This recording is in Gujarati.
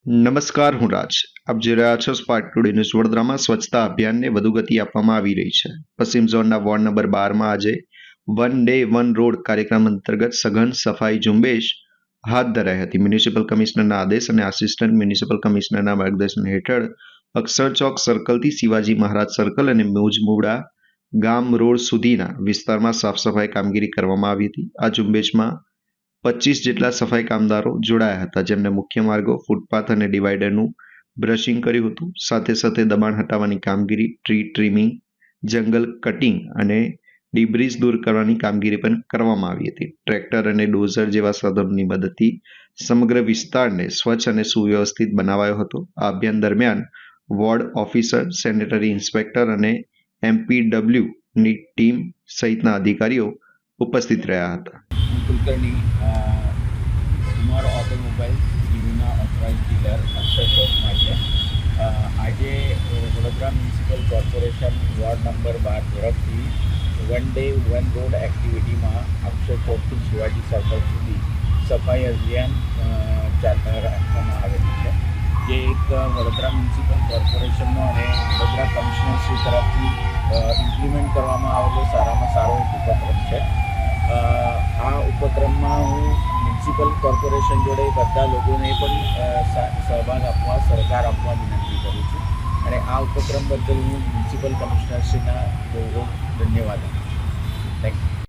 નમસ્કાર, હું રાજ. આપ જોઈ રહ્યા છો સ્પાર્ક ટુડે ન્યૂઝ. વડોદરામાં સ્વચ્છતા અભિયાનને વધુ ગતિ આપવામાં આવી રહી છે. પશ્ચિમ ઝોનના વોર્ડ નંબર 12માં આજે વન ડે વન રોડ કાર્યક્રમ અંતર્ગત સઘન સફાઈ ઝુંબેશ હાથ ધરાઈ હતી. મ્યુનિસિપલ કમિશનરના આદેશ અને આસિસ્ટન્ટ મ્યુનિસિપલ કમિશનરના માર્ગદર્શન હેઠળ અક્ષર ચોક સર્કલથી શિવાજી મહારાજ સર્કલ અને મુજમુડા ગામ રોડ સુધીના વિસ્તારમાં સાફ સફાઈ કામગીરી કરવામાં આવી હતી. આ ઝુંબેશમાં 25 જેટલા સફાઈ કામદારો જોડાયા હતા, જેમને મુખ્ય માર્ગો, ફૂટપાથ અને ડિવાઈડરનું બ્રશિંગ કર્યું હતું. સાથે સાથે દબાણ હટાવવાની કામગીરી, ટ્રી ટ્રીમિંગ, જંગલ કટિંગ અને ડિબ્રીઝ દૂર કરવાની કામગીરી પણ કરવામાં આવી હતી. ટ્રેક્ટર અને ડોઝર જેવા સાધનોની મદદથી સમગ્ર વિસ્તારને સ્વચ્છ અને સુવ્યવસ્થિત બનાવાયો હતો. આ અભિયાન દરમિયાન વોર્ડ ઓફિસર, સેનેટરી ઇન્સ્પેક્ટર અને MPWની ટીમ સહિતના અધિકારીઓ ઉપસ્થિત રહ્યા હતા. કુલકર્ણી કુમાર ઓટોમોબાઈલ્સ ટીવીના ઓથોરાઇઝ ડીલર અક્ષર ચોકમાં છે. આજે Vadodara municipal corporation ward number 12 તરફથી વન ડે વન રોડ એક્ટિવિટીમાં અક્ષર ચોકથી શિવાજી સર્કલ સુધી સફાઈ અભિયાન રાખવામાં આવેલું છે, જે એક વડોદરા મ્યુનિસિપલ કોર્પોરેશનનો અને વડોદરા કમિશનરશ્રી તરફથી ઇમ્પ્લિમેન્ટ કરવામાં આવેલો સારામાં સારો એક ઉપક્રમ છે. આ ઉપક્રમમાં હું મ્યુનિસિપલ કોર્પોરેશન જોડે બધા લોકોને પણ સહભાગ આપવા, સહકાર આપવા વિનંતી કરું છું અને આ ઉપક્રમ બદલ હું મ્યુનિસિપલ કમિશનરશ્રીના બહુ ધન્યવાદ આપું છું. Thank you.